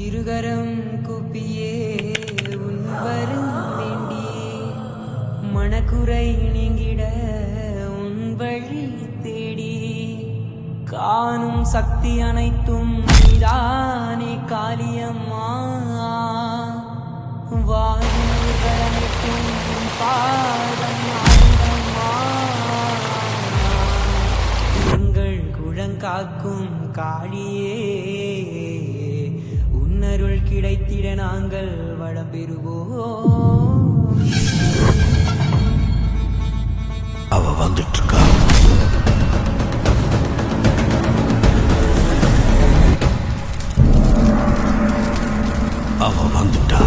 இருகரம் குப்பியே உன் வரும் வேண்டி மனக்குறை நீங்கிட உன் வழி தேடி காணும் சக்தி அனைத்தும் நீதானே காளியம்மா வாயுகள் அனைத்தும் உன் பாதம் ஆனந்தம்மா எங்கள் குழங்காக்கும் காளியே உன்னருள் கிடைத்திட நாங்கள் வளம் பெறுவோம். அவ வந்துட்டு இருக்கா. அவ வந்துட்டா.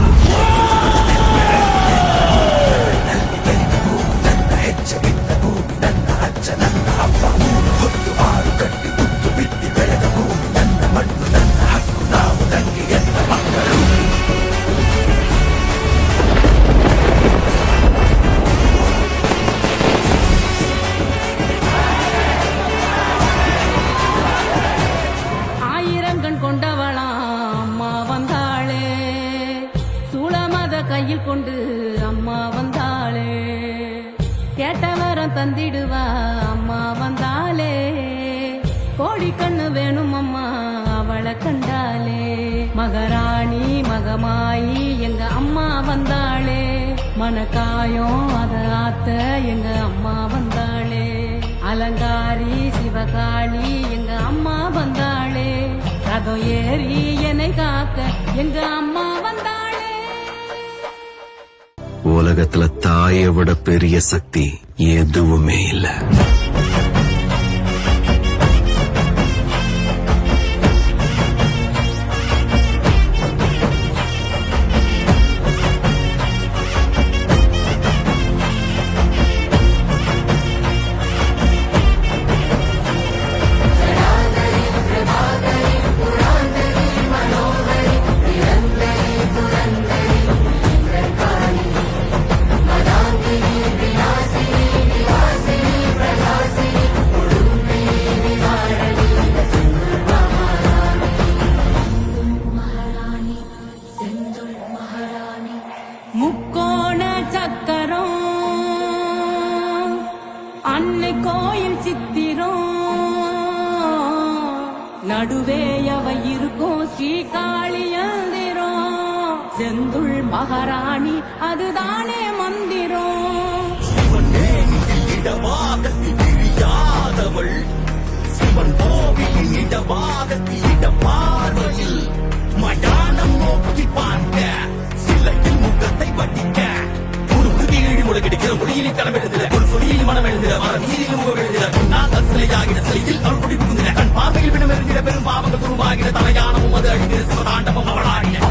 கையில் கொண்டு அம்மா வந்தாளே, கேட்டவரம் தந்திடுவா அம்மா வந்தாளே, கோடி கண்ணு வேணும் அம்மா அவளை கண்டாலே, மகராணி மகமாயி எங்க அம்மா வந்தாளே, மனக்காயம் அத ஆத்த எங்க அம்மா வந்தாளே, அலங்காரி சிவகாளி எங்க அம்மா வந்தாளே, ரதம் ஏறி என்னை காக்க எங்க அம்மா வந்தாளே. உலகத்துல தாயை விட பெரிய சக்தி எதுவுமே இல்லை. முக்கோண சக்கரம் அன்னை கோயில் சித்திரம் நடுவே அவ இருக்கும் ஸ்ரீகாளியந்திரம் செந்துள் மகாராணி அதுதானே மந்திரம். இடமாகத்தியாதவள் சிவன் கோவிலின் இடமாகத்திட பார்வையில் மயானம் நோக்கி பார்க்க சிலையில் முகத்தை வட்டிக்க ஒரு முழுகீழி முழுகிடுகிற மொழியிலே களம் எழுதுகிற ஒரு சொலியில் மனம் எழுதுகிற மர நீரில் முகம் எழுதுகிற பொன்னாக சிலையாகிற சிலையில் அவள் குடி புகுந்தின கண் பார்வையில் விடம் எழுந்திட பெரும் பாவங்கள் உருவாகிற தலையானமும் அது அழிகிற சிவதாண்டமும் அவளாகின